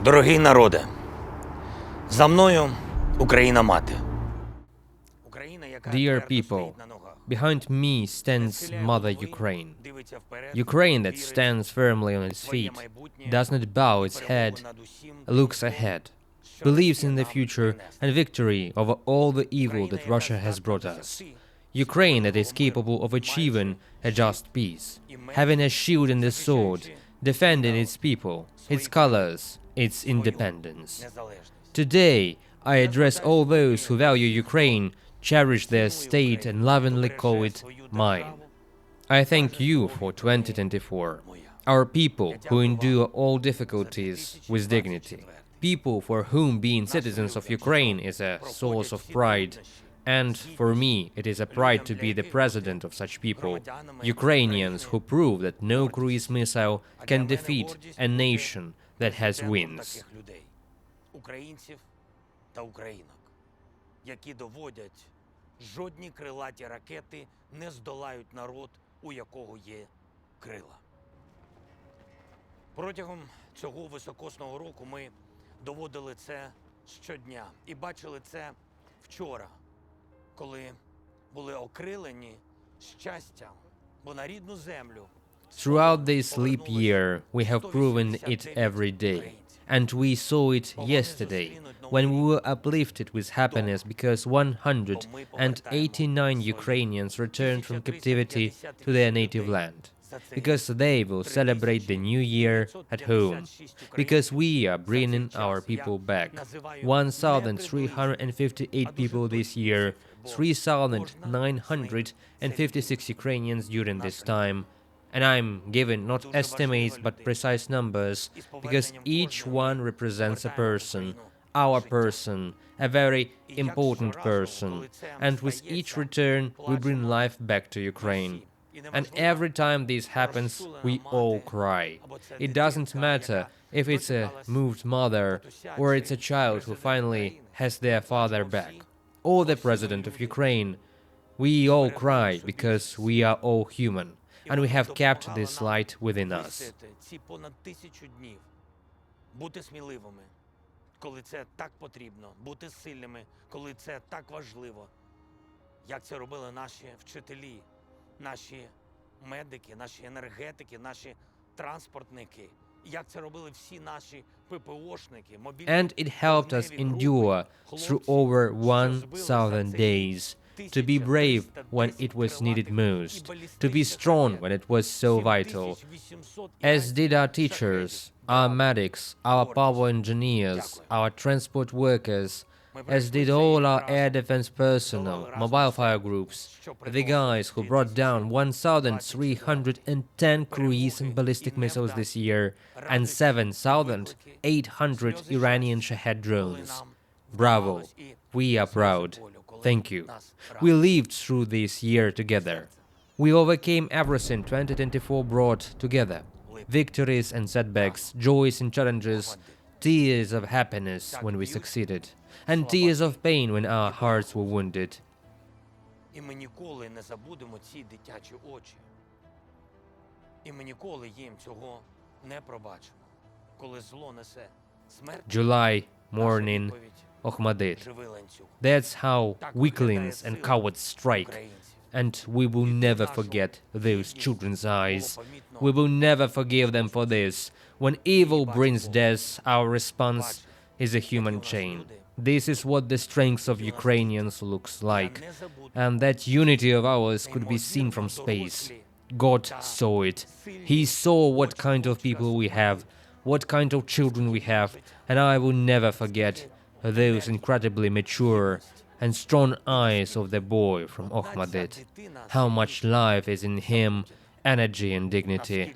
Дорогий народе, за мною Україна-мати. Dear people, behind me stands Mother Ukraine. Ukraine that stands firmly on its feet, does not bow its head, looks ahead, believes in the future and victory over all the evil that Russia has brought us. Ukraine that is capable of achieving a just peace, having a shield and a sword, defending its people, its colors, its independence. Today, I address all those who value Ukraine, cherish their state and lovingly call it mine. I thank you for 2024, our people who endure all difficulties with dignity, people for whom being citizens of Ukraine is a source of pride, and for me it is a pride to be the president of such people, Ukrainians who prove that no cruise missile can defeat a nation that has wings. Українців та українок, які доводять, жодні крилаті ракети не здолають народ, у якого є крила. Протягом цього високосного року ми доводили це щодня і бачили це вчора, коли були окрилені щастям, бо на рідну землю. Throughout this leap year, we have proven it every day. And we saw it yesterday, when we were uplifted with happiness because 189 Ukrainians returned from captivity to their native land, because they will celebrate the new year at home, because we are bringing our people back. 1,358 people this year, 3,956 Ukrainians during this time. And I'm giving not estimates but precise numbers, because each one represents a person, our person, a very important person. And with each return, we bring life back to Ukraine. And every time this happens, we all cry. It doesn't matter if it's a moved mother or it's a child who finally has their father back, or the president of Ukraine. We all cry because we are all human. And we have kept this light within us. Ці понад 1000 днів. Бути сміливими, коли це так потрібно. Бути сильними, коли це так важливо. Як це робили наші вчителі, наші медики, наші енергетики, наші транспортники. Як це робили всі наші ППОшники, мобільні. And it helped us endure through over 1,000 days. To be brave when it was needed most, to be strong when it was so vital, as did our teachers, our medics, our power engineers, our transport workers, as did all our air defense personnel, mobile fire groups, the guys who brought down 1,310 cruise and ballistic missiles this year, and 7,800 Iranian Shahed drones. Bravo! We are proud. Thank you. We lived through this year together. We overcame everything 2024 brought together. Victories and setbacks, joys and challenges, tears of happiness when we succeeded, and tears of pain when our hearts were wounded. І ми ніколи не забудемо ці дитячі очі. І ми ніколи їм цього не пробачимо. Коли зло несе смерть. July morning, Okhmadit. That's how weaklings and cowards strike, and we will never forget those children's eyes. We will never forgive them for this. When evil brings death, our response is a human chain. This is what the strength of Ukrainians looks like, and that unity of ours could be seen from space. God saw it. He saw what kind of people we have, what kind of children we have, and I will never forget those incredibly mature and strong eyes of the boy from Okhmadit. How much life is in him, energy and dignity,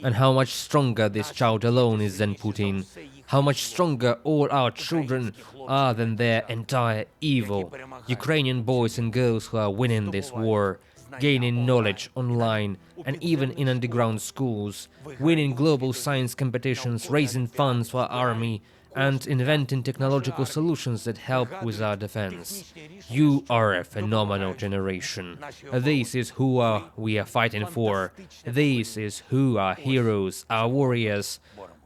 and how much stronger this child alone is than Putin, how much stronger all our children are than their entire evil. Ukrainian boys and girls who are winning this war, gaining knowledge online and even in underground schools, winning global science competitions, raising funds for our army, and inventing technological solutions that help with our defense. You are a phenomenal generation. This is who we are fighting for. This is who our heroes, our warriors,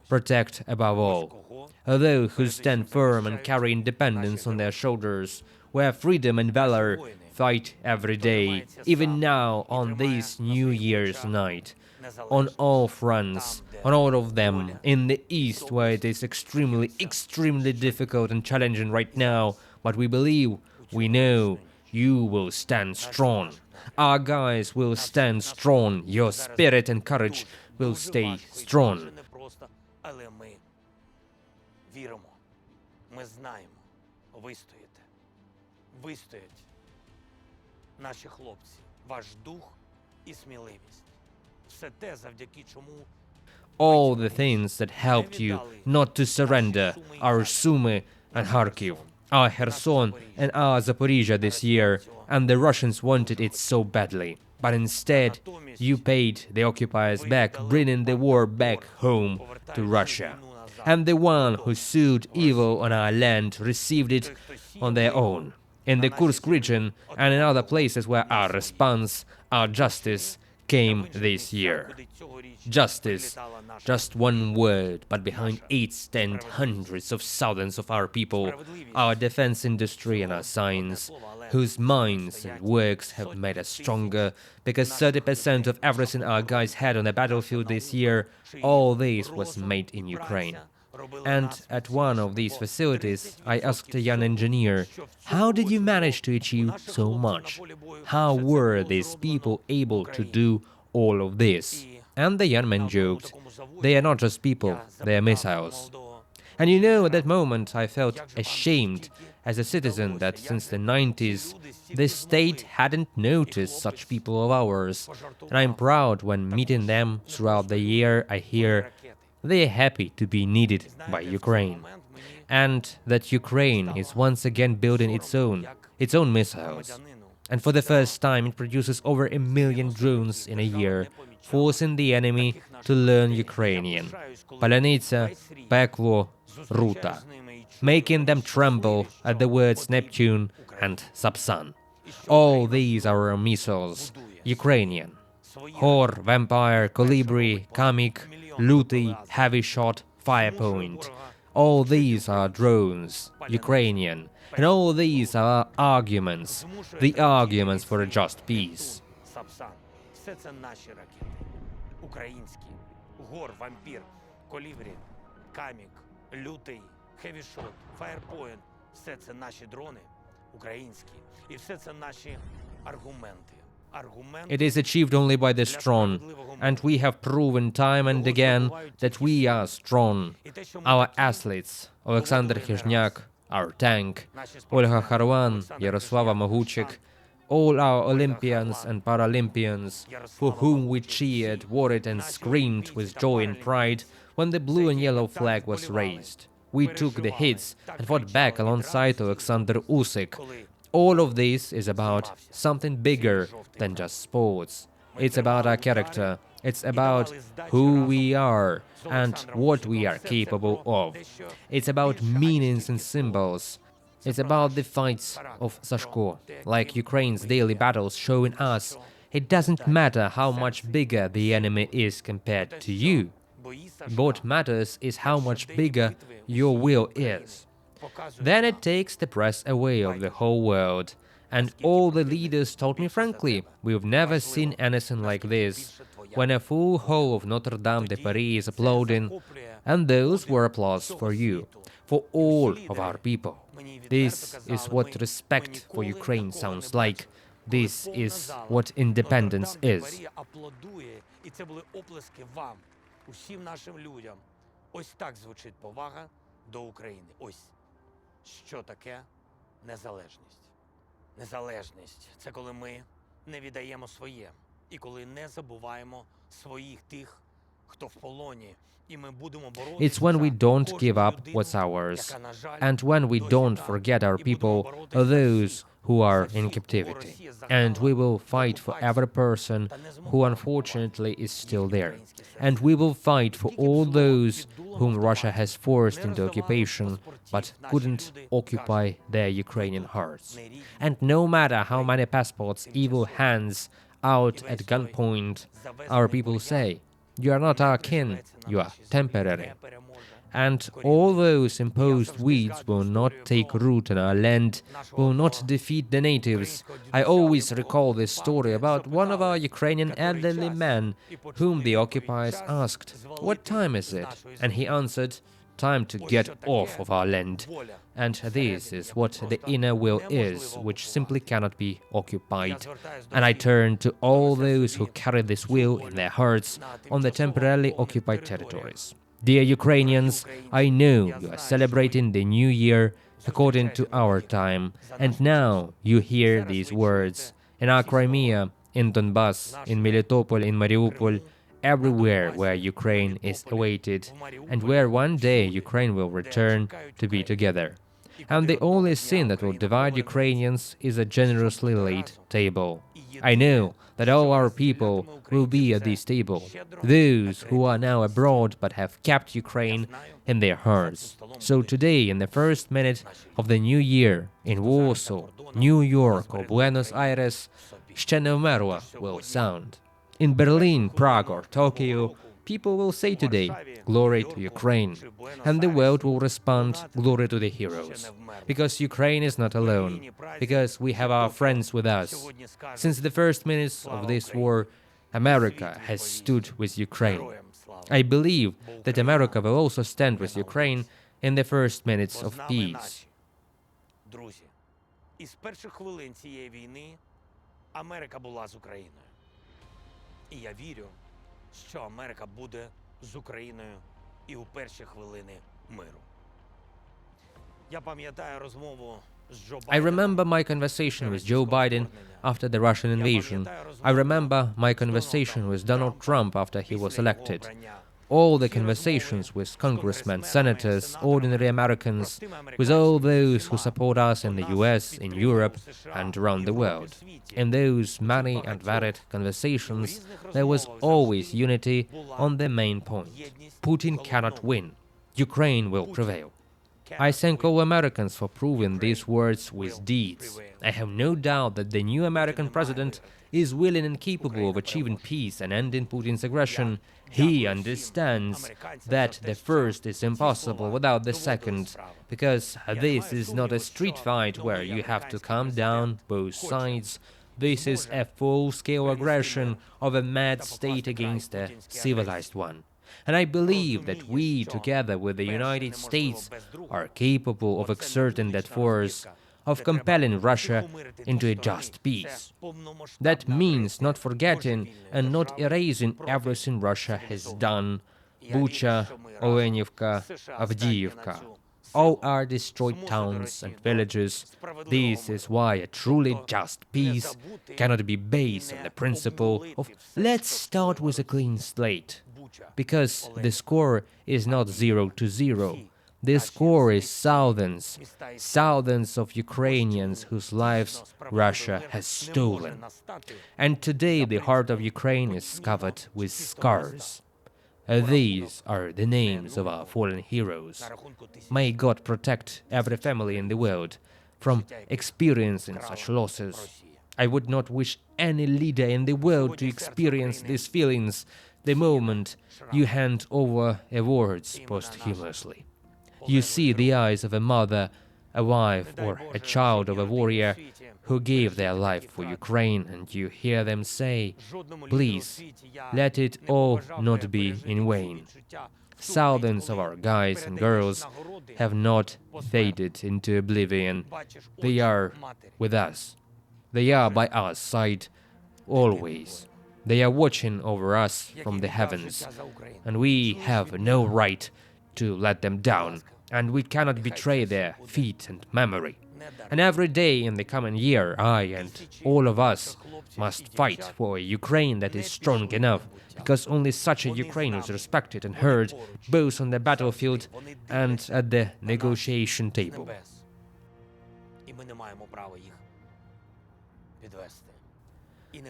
protect above all. those who stand firm and carry independence on their shoulders, where freedom and valor fight every day, even now on this New Year's night, on all fronts, on all of them, in the East, where it is extremely difficult and challenging right now, but we believe, we know, you will stand strong. Our guys will stand strong. Your spirit and courage will stay strong. Але ми віримо, ми знаємо, вистоїте. Вистоять наші хлопці, ваш дух і сміливість. Все те, завдяки чому All the things that helped you not to surrender our Sumy and Kharkiv, our Kherson and our Zaporizhia this year, and the Russians wanted it so badly. But instead, you paid the occupiers back, bringing the war back home to Russia. And the one who sowed evil on our land received it on their own. In the Kursk region and in other places where our response, our justice, came this year. Justice, just one word, but behind it stand hundreds of thousands of our people, our defense industry and our science, whose minds and works have made us stronger, because 30% of everything our guys had on the battlefield this year, all this was made in Ukraine. And at one of these facilities, I asked a young engineer, how did you manage to achieve so much? How were these people able to do all of this? And the young man joked, they are not just people, they are missiles. And you know, at that moment I felt ashamed as a citizen that since the 90s, the state hadn't noticed such people of ours. And I'm proud when meeting them throughout the year, I hear they are happy to be needed by Ukraine. And that Ukraine is once again building its own missiles. And for the first time it produces over 1 million drones in a year, forcing the enemy to learn Ukrainian. Palyanytsia, Peklo, Ruta, making them tremble at the words Neptune and Sapsan. All these are our missiles, Ukrainian. Hor, Vampire, Kolibri, Kamik, Luty, Heavy Shot, Firepoint. All these are drones, Ukrainian. And all these are arguments, the arguments for a just peace. Все це наші ракети. Українські. Гор, Вампір, Колібрі, Камік, Лютий, Heavy Shot, Firepoint. Все це наші дрони, українські. І все це наші аргументи. It is achieved only by the strong, and we have proven time and again that we are strong. Our athletes, Alexander Khizhniak, our tank, Olga Kharwan, Yaroslava Moguchik, all our Olympians and Paralympians, for whom we cheered, worried and screamed with joy and pride when the blue and yellow flag was raised. We took the hits and fought back alongside Alexander Usyk. All of this is about something bigger than just sports. It's about our character. It's about who we are and what we are capable of. It's about meanings and symbols. It's about the fights of Sashko, like Ukraine's daily battles showing us it doesn't matter how much bigger the enemy is compared to you. What matters is how much bigger your will is. Then it takes the press away of the whole world. And all the leaders told me frankly, we've never seen anything like this, when a full hall of Notre Dame de Paris is applauding, and those were applause for you, for all of our people. This is what respect for Ukraine sounds like. This is what independence is. І це були оплески вам, усім нашим людям. Ось так звучить повага до України. Ось що таке незалежність. Незалежність – це коли ми не віддаємо своє. І коли не забуваємо своїх тих, хто в полоні. It's when we don't give up what's ours, and when we don't forget our people, those who are in captivity. And we will fight for every person who unfortunately is still there. And we will fight for all those whom Russia has forced into occupation, but couldn't occupy their Ukrainian hearts. And no matter how many passports evil hands out at gunpoint, our people say, you are not our kin, you are temporary. And all those imposed weeds will not take root in our land, will not defeat the natives. I always recall this story about one of our Ukrainian elderly men whom the occupiers asked, "What time is it?" And he answered, "Time to get off of our land." And this is what the inner will is, which simply cannot be occupied. And I turn to all those who carry this will in their hearts on the temporarily occupied territories. Dear Ukrainians, I know you are celebrating the new year according to our time, and now you hear these words. In our Crimea, in Donbass, in Melitopol, in Mariupol, everywhere where Ukraine is awaited, and where one day Ukraine will return to be together. And the only sin that will divide Ukrainians is a generously laid table. I know that all our people will be at this table, those who are now abroad but have kept Ukraine in their hearts. So today, in the first minute of the new year, in Warsaw, New York or Buenos Aires, Ще не вмерла will sound. In Berlin, Prague or Tokyo, people will say today, "Glory to Ukraine," and the world will respond, "Glory to the heroes," because Ukraine is not alone, because we have our friends with us. Since the first minutes of this war, America has stood with Ukraine. I believe that America will also stand with Ukraine in the first minutes of peace. Друзі, із перших хвилин цієї війни Америка була з Україною. І я вірю, що Америка буде з Україною і у перші хвилини миру. Я пам'ятаю розмову з Джо I Байденом. remember my conversation with Joe Biden after the Russian invasion. I remember my conversation with Donald Trump after he was elected. All the conversations with congressmen, senators, ordinary Americans, with all those who support us in the US, in Europe, and around the world. In those many and varied conversations, there was always unity on the main point. Putin cannot win. Ukraine will prevail. I thank all Americans for proving these words with deeds. I have no doubt that the new American president is willing and capable of achieving peace and ending Putin's aggression. He understands that the first is impossible without the second, because this is not a street fight where you have to calm down both sides. This is a full-scale aggression of a mad state against a civilized one. And I believe that we, together with the United States, are capable of exerting that force, of compelling Russia into a just peace. That means not forgetting and not erasing everything Russia has done. Bucha, Olenivka, Avdiivka. All are destroyed towns and villages. This is why a truly just peace cannot be based on the principle of "let's start with a clean slate," because the score is not 0-0. The score is thousands of Ukrainians whose lives Russia has stolen. And today the heart of Ukraine is covered with scars. These are the names of our fallen heroes. May God protect every family in the world from experiencing such losses. I would not wish any leader in the world to experience these feelings the moment you hand over awards posthumously. You see the eyes of a mother, a wife, or a child of a warrior who gave their life for Ukraine, and you hear them say, "Please, let it all not be in vain." Thousands of our guys and girls have not faded into oblivion. They are with us. They are by our side always. They are watching over us from the heavens, and we have no right to let them down, and we cannot betray their feet and memory. And every day in the coming year, I and all of us must fight for a Ukraine that is strong enough, because only such a Ukraine is respected and heard both on the battlefield and at the negotiation table.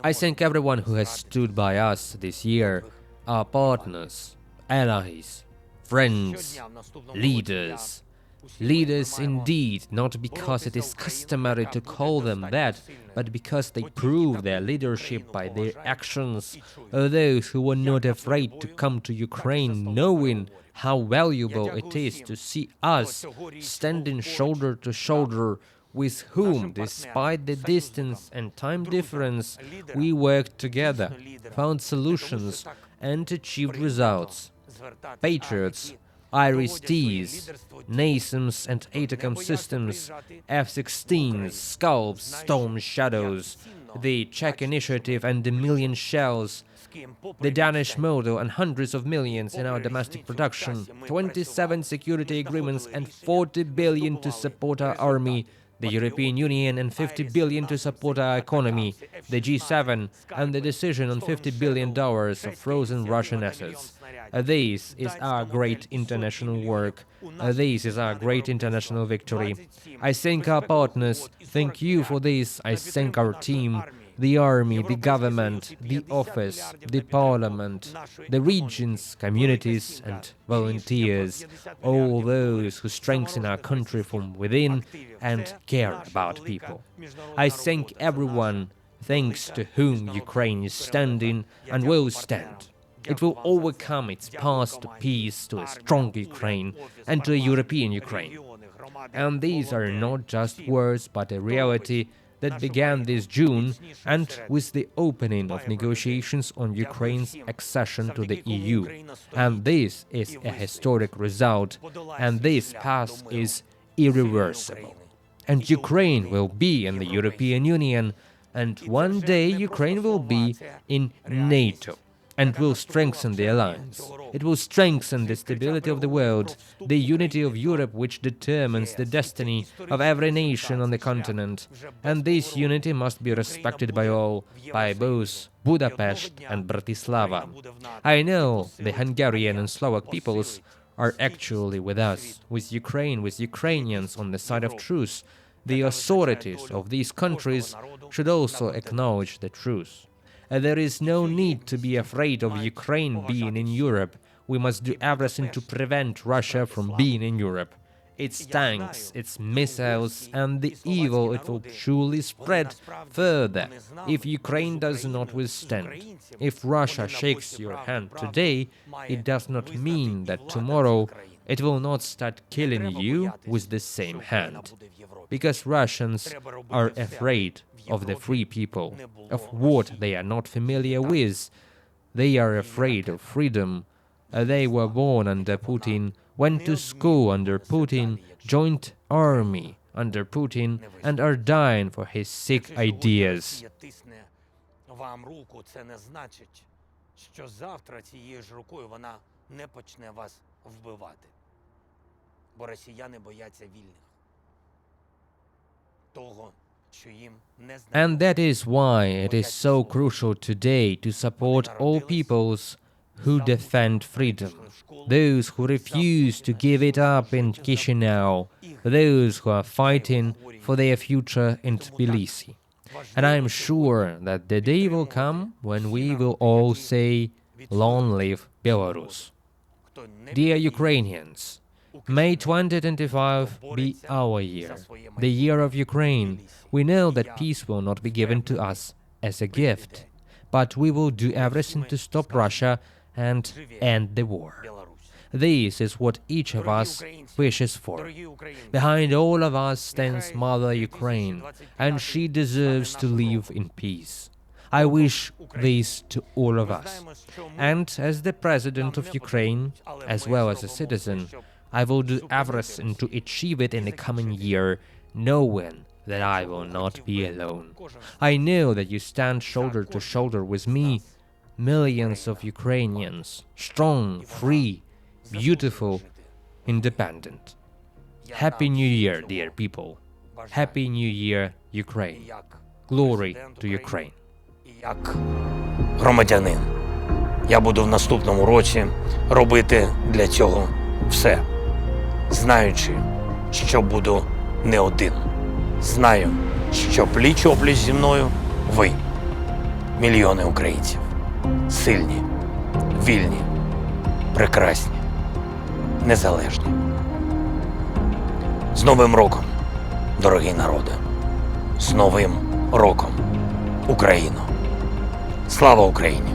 I thank everyone who has stood by us this year, our partners, allies, friends, leaders, Leaders indeed, not because it is customary to call them that, but because they prove their leadership by their actions, are those who were not afraid to come to Ukraine knowing how valuable it is to see us standing shoulder to shoulder, with whom, despite the distance and time difference, we worked together, found solutions, and achieved results. Patriots, Iris-Ts, NASAMS and ATACMS systems, F-16s, Scalps, Storm Shadows, the Czech initiative and the million shells, the Danish model and hundreds of millions in our domestic production, 27 security agreements and 40 billion to support our army, the European Union and 50 billion to support our economy, the G7 and the decision on $50 billion of frozen Russian assets. This is our great international work. This is our great international victory. I thank our partners. Thank you for this. I thank our team, the army, the government, the office, the parliament, the regions, communities and volunteers, all those who strengthen our country from within and care about people. I thank everyone, thanks to whom Ukraine is standing and will stand. It will overcome its path to peace, to a strong Ukraine and to a European Ukraine. And these are not just words, but a reality that began this June and with the opening of negotiations on Ukraine's accession to the EU. And this is a historic result, and this path is irreversible. And Ukraine will be in the European Union, and one day Ukraine will be in NATO, and will strengthen the alliance. It will strengthen the stability of the world, the unity of Europe, which determines the destiny of every nation on the continent. And this unity must be respected by all, by both Budapest and Bratislava. I know the Hungarian and Slovak peoples are actually with us, with Ukraine, with Ukrainians on the side of truth. The authorities of these countries should also acknowledge the truth. There is no need to be afraid of Ukraine being in Europe. We must do everything to prevent Russia from being in Europe. Its tanks, its missiles, and the evil it will surely spread further if Ukraine does not withstand. If Russia shakes your hand today, it does not mean that tomorrow it will not start killing you with the same hand. Because Russians are afraid of the free people, of what they are not familiar with. They are afraid of freedom. They were born under Putin, went to school under Putin, joined army under Putin, and are dying for his sick ideas. Вам руку, це не значить, що завтра цією ж рукою вона не почне вас вбивати. Бо росіяни бояться вільних. Того, що їм не знає. And that is why it is so crucial today to support all peoples who defend freedom, those who refuse to give it up in Chisinau, those who are fighting for their future in Tbilisi. And I am sure that the day will come when we will all say, "Long live Belarus." Dear Ukrainians, may 2025 be our year, the year of Ukraine. We know that peace will not be given to us as a gift, but we will do everything to stop Russia and end the war. This is what each of us wishes for. Behind all of us stands Mother Ukraine, and she deserves to live in peace. I wish this to all of us. And as the President of Ukraine, as well as a citizen, I will do everything to achieve it in the coming year, knowing that I will not be alone. I know that you stand shoulder to shoulder with me, millions of Ukrainians, strong, free, beautiful, independent. Happy New Year, dear people. Happy New Year, Ukraine. Glory to Ukraine. Як громадянин, я буду в наступному році робити для цього все, знаючи, що буду не один. Знаю, що пліч-опліч зі мною ви, мільйони українців, сильні, вільні, прекрасні, незалежні. З Новим роком, дорогі народи! З Новим роком, Україно! Слава Україні!